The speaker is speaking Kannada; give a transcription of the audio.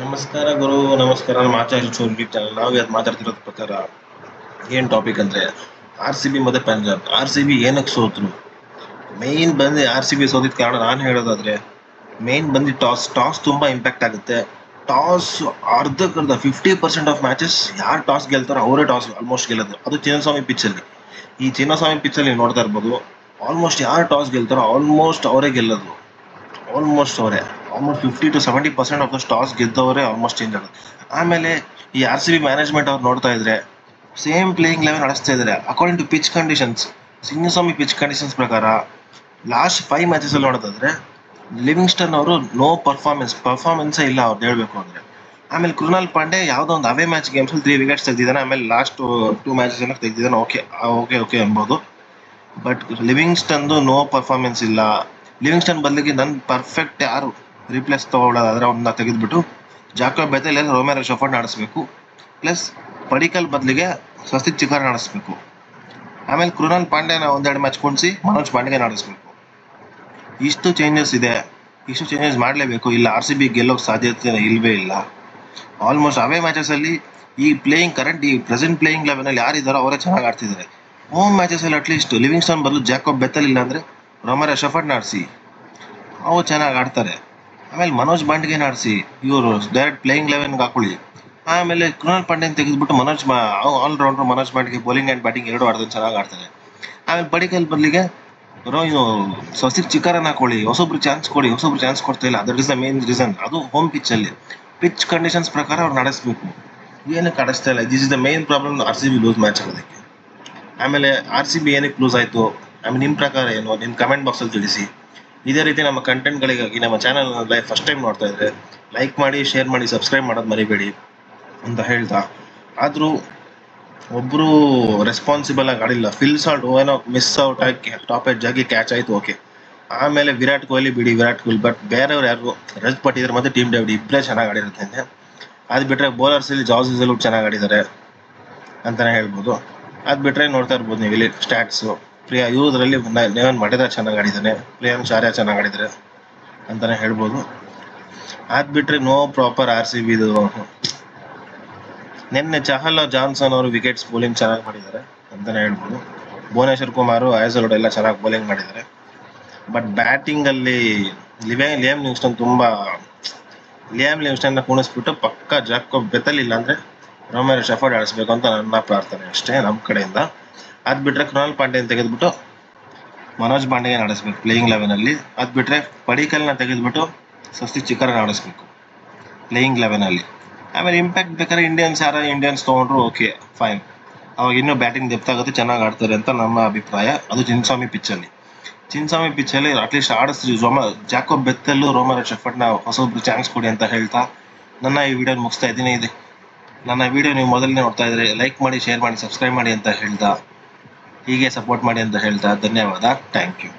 ನಮಸ್ಕಾರ ಗುರು, ನಮಸ್ಕಾರ. ನಮ್ಮ ಆಚಾರ್ಯ ಯೂಟ್ಯೂಬ್ ಚಾನಲ್. ನಾವು ಇವತ್ತು ಮಾತಾಡ್ತಿರೋದ್ ಪ್ರಕಾರ ಏನ್ ಟಾಪಿಕ್ ಅಂದ್ರೆ RCB ಮತ್ತೆ ಪಂಜಾಬ್. RCB ಏನಕ್ಕೆ ಸೋತ್ರು, ಮೇನ್ ಬಂದು RCB ಸೋತಿದ್ ಕಾರಣ ನಾನು ಹೇಳೋದಾದ್ರೆ ಮೇನ್ ಬಂದು ಟಾಸ್ ತುಂಬಾ ಇಂಪ್ಯಾಕ್ಟ್ ಆಗುತ್ತೆ. ಟಾಸ್ ಅರ್ಧಕ್ಕರ್ಧ 50% ಆಫ್ ಮ್ಯಾಚಸ್ ಯಾರು ಟಾಸ್ ಗೆಲ್ತಾರೋ ಅವರೇ ಟಾಸ್ ಆಲ್ಮೋಸ್ಟ್ ಗೆಲ್ಲೋದು. ಅದು ಚಿನ್ನಸ್ವಾಮಿ ಪಿಚ್ ಅಲ್ಲಿ. ಈ ಚಿನ್ನಸ್ವಾಮಿ ಪಿಚ್ ಅಲ್ಲಿ ನೋಡ್ತಾ ಇರ್ಬೋದು, ಆಲ್ಮೋಸ್ಟ್ ಯಾರು ಟಾಸ್ ಗೆಲ್ತಾರೋ ಆಲ್ಮೋಸ್ಟ್ ಅವರೇ ಗೆಲ್ಲೋದು. Almost 50 to 70% of the toss ಗೆದ್ದವರೇ ಆಲ್ಮೋಸ್ಟ್ ಚೇಂಜ್ ಆಗುತ್ತೆ. ಆಮೇಲೆ ಈ RCB ಮ್ಯಾನೇಜ್ಮೆಂಟ್ ಅವ್ರು ನೋಡ್ತಾ ಇದ್ರೆ ಸೇಮ್ ಪ್ಲೇಯಿಂಗ್ ಲೆವೆನ್ ನಡೆಸ್ತಾ ಇದ್ದಾರೆ according to pitch conditions. Chinnaswamy pitch conditions ಪ್ರಕಾರ ಲಾಸ್ಟ್ 5 ಮ್ಯಾಚಸ್ ಅಲ್ಲಿ ನೋಡೋದಾದ್ರೆ ಲಿವಿಂಗ್ಸ್ಟನ್ ಅವರು ನೋ ಪರ್ಫಾರ್ಮೆನ್ಸೇ ಇಲ್ಲ ಅವ್ರು ಹೇಳ್ಬೇಕು ಅಂದ್ರೆ. ಆಮೇಲೆ ಕೃಣಾಲ್ ಪಾಂಡೆ ಯಾವ್ದೋ ಒಂದು ಅವೇ ಮ್ಯಾಚ್ ಗೇಮ್ಸ್ ಅಲ್ಲಿ 3 ವಿಕೆಟ್ಸ್ ತೆಗೆದಿದ್ದಾನೆ. ಆಮೇಲೆ ಲಾಸ್ಟ್ 2 ಮ್ಯಾಚಸ್ ಎಲ್ಲ ತೆಗೆದಿದ್ದಾನೆ. ಓಕೆ ಅನ್ಬೋದು. ಬಟ್ ಲಿವಿಂಗ್ಸ್ಟನ್ ನೋ ಪರ್ಫಾರ್ಮೆನ್ಸ್ ಇಲ್ಲ. ಲಿವಿಂಗ್ಸ್ಟನ್ ಬದಲಿಗೆ ನನ್ನ ಪರ್ಫೆಕ್ಟ್ ಯಾರು ರಿಪ್ಲೇಸ್ ತಗೊಳ್ಳೋದಾದ್ರೆ ಅವ್ರನ್ನ ತೆಗೆದ್ಬಿಟ್ಟು Jacob Bethell ರೋಮೆರೋ shepherd ಆಡಿಸ್ಬೇಕು. Plus Padikkal ಬದಲಿಗೆ ಸ್ವಸ್ತಿಕ್ ಚಿಕಾರ್ ಆಡಿಸ್ಬೇಕು. ಆಮೇಲೆ ಕೃಣಾಲ್ ಪಾಂಡ್ಯನ 1-2 ಮ್ಯಾಚ್ ಕುಣಿಸಿ ಮನೋಜ್ ಪಾಂಡೆಗೆ ಆಡಿಸ್ಬೇಕು. ಇಷ್ಟು ಚೇಂಜಸ್ ಇದೆ. ಇಷ್ಟು ಚೇಂಜಸ್ ಮಾಡಲೇಬೇಕು, ಇಲ್ಲ RCB ಗೆಲ್ಲೋಕೆ ಸಾಧ್ಯತೆ ಇಲ್ವೇ ಇಲ್ಲ. ಆಲ್ಮೋಸ್ಟ್ ಅವೇ ಮ್ಯಾಚಸ್ ಅಲ್ಲಿ ಈ ಪ್ರೆಸೆಂಟ್ ಪ್ಲೇಯಿಂಗ್ ಲೆವೆನ್ ಅಲ್ಲಿ ಯಾರಿದ್ದಾರೋ ಅವರೇ ಚೆನ್ನಾಗಿ ಆಡ್ತಿದ್ದಾರೆ. ಹೋಮ್ ಮ್ಯಾಚಸ್ ಅಲ್ಲಿ ಅಟ್ಲೀಸ್ಟ್ ಲಿವಿಂಗ್ಸ್ಟನ್ ಬದಲು ಜಾಕೋಬ್ ಬೆಥೆಲ್ ಇಲ್ಲ ಅಂದ್ರೆ ರೋಮೆರೋ ಶೆಫರ್ಡ್ ಆಡಿಸಿ, ಅವು ಚೆನ್ನಾಗಿ ಆಡ್ತಾರೆ. ಆಮೇಲೆ ಮನೋಜ್ ಪಾಂಡೆಗೆ ಆಡಿಸಿ, ಇವರು ಡೈರೆಕ್ಟ್ ಪ್ಲೇಯಿಂಗ್ ಲೆವೆನ್ಗೆ ಹಾಕೊಳ್ಳಿ. ಆಮೇಲೆ ಕೃಣಾಲ್ ಪಾಂಡ್ಯನ್ ತೆಗೆದ್ಬಿಟ್ಟು ಆಲ್ರೌಂಡರ್ ಮನೋಜ್ ಪಾಂಡೆಗೆ ಬೌಲಿಂಗ್ ಆ್ಯಂಡ್ ಬ್ಯಾಟಿಂಗ್ ಎರಡು ಆಡ್ತಾರೆ, ಚೆನ್ನಾಗಿ ಆಡ್ತಾರೆ. ಆಮೇಲೆ ಪಡಿಕಲ್ ಬದಲಿಗೆ ಸ್ವಸ್ತಿಕ್ ಚಿಕಾರನ್ನ ಹಾಕೊಳ್ಳಿ, ಹೊಸೊಬ್ರು ಚಾನ್ಸ್ ಕೊಡಿ. ಹೊಸೊಬ್ರು ಚಾನ್ಸ್ ಕೊಡ್ತಾ ಇಲ್ಲ. That is the main reason. ಅದು ಹೋಮ್ ಪಿಚ್ ಅಲ್ಲಿ ಪಿಚ್ ಕಂಡೀಷನ್ಸ್ ಪ್ರಕಾರ ಅವ್ರು ನಡೆಸಬೇಕು. ಏನಕ್ಕೆ ಆಡಿಸ್ತಾ ಇಲ್ಲ? This is the main problem RCB lose match ಆಗೋದಕ್ಕೆ. ಆಮೇಲೆ RCB ಏನಕ್ಕೆ ಲೂಸ್ ಆಯಿತು, ಆಮೇಲೆ ನಿಮ್ಮ ಪ್ರಕಾರ ಏನು, ನಿಮ್ಮ ಕಮೆಂಟ್ ಬಾಕ್ಸಲ್ಲಿ ತಿಳಿಸಿ. ಇದೇ ರೀತಿ ನಮ್ಮ ಕಂಟೆಂಟ್ಗಳಿಗಾಗಿ ನಮ್ಮ ಚಾನಲ್ ಫಸ್ಟ್ ಟೈಮ್ ನೋಡ್ತಾ ಇದ್ರೆ ಲೈಕ್ ಮಾಡಿ, ಶೇರ್ ಮಾಡಿ, ಸಬ್ಸ್ಕ್ರೈಬ್ ಮಾಡೋದು ಮರಿಬೇಡಿ ಅಂತ ಹೇಳ್ತಾ, ಆದರೂ ಒಬ್ಬರು ರೆಸ್ಪಾನ್ಸಿಬಲ್ ಆಗಿ ಆಡಿಲ್ಲ. ಫಿಲ್ ಸಾಲ್ಟ್ ಏನೋ ಮಿಸ್ ಔಟ್ ಆಗಿ ಟಾಪ್ ಎಡ್ಜ್ ಆಗಿ ಕ್ಯಾಚ್ ಆಯಿತು, ಓಕೆ. ಆಮೇಲೆ ವಿರಾಟ್ ಕೊಹ್ಲಿ, ಬಟ್ ಬೇರೆಯವ್ರು ಯಾರು ರಜತ್ ಪಟ್ಟಿದಾರ್ ಮತ್ತು ಟೀಮ್ ಡೇವಿಡ್ ಇಬ್ಬರೇ ಚೆನ್ನಾಗಿ ಆಡಿರುತ್ತೆ. ಅದು ಬಿಟ್ಟರೆ ಬೌಲರ್ಸಲ್ಲಿ ಜಾರ್ಜ್ ಹಜಲ್ವುಡ್ ಚೆನ್ನಾಗಿ ಆಡಿದ್ದಾರೆ ಅಂತಲೇ ಹೇಳ್ಬೋದು. ಅದು ಬಿಟ್ಟರೆ ನೋಡ್ತಾ ಇರ್ಬೋದು ನೀವು ಇಲ್ಲಿ ಸ್ಟ್ಯಾಟ್ಸು. ಇವರಲ್ಲಿ ನೇವನ್ ಮಟೇದರ್ ಚೆನ್ನಾಗಿ ಆಡಿದ್ದಾನೆ, ಪ್ರಿಯಾಂಕ್ ಚಾರ್ಯ ಚೆನ್ನಾಗಿ ಆಡಿದ್ದಾರೆ ಅಂತಲೇ ಹೇಳ್ಬೋದು. ಅದು ಬಿಟ್ಟರೆ ನೋ ಪ್ರಾಪರ್ RCB. ನಿನ್ನೆ ಚಹಲ್ ಜಾನ್ಸನ್ ಅವರು ವಿಕೆಟ್ಸ್ ಬೌಲಿಂಗ್ ಚೆನ್ನಾಗಿ ಮಾಡಿದ್ದಾರೆ ಅಂತಲೇ ಹೇಳ್ಬೋದು. ಭುವನೇಶ್ವರ್ ಕುಮಾರ್, ಹಜಲ್ವುಡ್ ಎಲ್ಲ ಚೆನ್ನಾಗಿ ಬೌಲಿಂಗ್ ಮಾಡಿದ್ದಾರೆ. ಬಟ್ ಬ್ಯಾಟಿಂಗಲ್ಲಿ ಲಿಯಾಮ್ ಲಿವಿಂಗ್ಸ್ಟನ್ನ ಕುಣಿಸ್ಬಿಟ್ಟು ಪಕ್ಕ ಜಾಕೋಬ್ ಬೆಥೆಲ್ ಇಲ್ಲ ಅಂದರೆ ರೋಮೆರೋ ಶೆಫರ್ಡ್ ಆಡಿಸ್ಬೇಕು ಅಂತ ನನ್ನ ಪ್ರಾರ್ಥನೆ ಅಷ್ಟೇ ನಮ್ಮ ಕಡೆಯಿಂದ. ಅದು ಬಿಟ್ಟರೆ ಕೃಣಾಲ್ ಪಾಂಡ್ಯನ್ ತೆಗೆದ್ಬಿಟ್ಟು ಮನೋಜ್ ಪಾಂಡೆಗೆ ಆಡಿಸ್ಬೇಕು ಪ್ಲೇಯಿಂಗ್ ಲೆವೆನಲ್ಲಿ. ಅದು ಬಿಟ್ಟರೆ ಪಡಿಕಲ್ನ ತೆಗೆದ್ಬಿಟ್ಟು ಸ್ವಸ್ತಿಕ್ ಚಿಕಾರನ್ನ ಆಡಿಸ್ಬೇಕು ಪ್ಲೇಯಿಂಗ್ ಲೆವೆನಲ್ಲಿ. ಆಮೇಲೆ ಇಂಪ್ಯಾಕ್ಟ್ ಬೇಕಾದ್ರೆ ಇಂಡಿಯನ್ಸ್ ತೊಗೊಂಡ್ರು, ಓಕೆ ಫೈನ್. ಅವಾಗ ಇನ್ನೂ ಬ್ಯಾಟಿಂಗ್ ಡೆಪ್ತ್ ಆಗುತ್ತೆ, ಚೆನ್ನಾಗಿ ಆಡ್ತಾರೆ ಅಂತ ನಮ್ಮ ಅಭಿಪ್ರಾಯ. ಅದು Chinnaswamy ಪಿಚ್ಚಲ್ಲಿ at least ಆಡಿಸ್ತೀವಿ. Jacob Bethell, ರೋಮೆರೋ ಶೆಫರ್ಡ್ನ ಹೊಸೊಬ್ರು chance ಕೊಡಿ ಅಂತ ಹೇಳ್ತಾ ನನ್ನ ಈ ವಿಡಿಯೋ ಮುಗಿಸ್ತಾ ಇದ್ದೀನಿ. ನನ್ನ ವಿಡಿಯೋ ನೀವು ಮೊದಲನೇ ನೋಡ್ತಾ ಇದ್ರೆ ಲೈಕ್ ಮಾಡಿ, ಶೇರ್ ಮಾಡಿ, ಸಬ್ಸ್ಕ್ರೈಬ್ ಮಾಡಿ ಅಂತ ಹೇಳ್ತಾ, ಹೀಗೆ ಸಪೋರ್ಟ್ ಮಾಡಿ ಅಂತ ಹೇಳ್ತಾ ಧನ್ಯವಾದ. Thank you.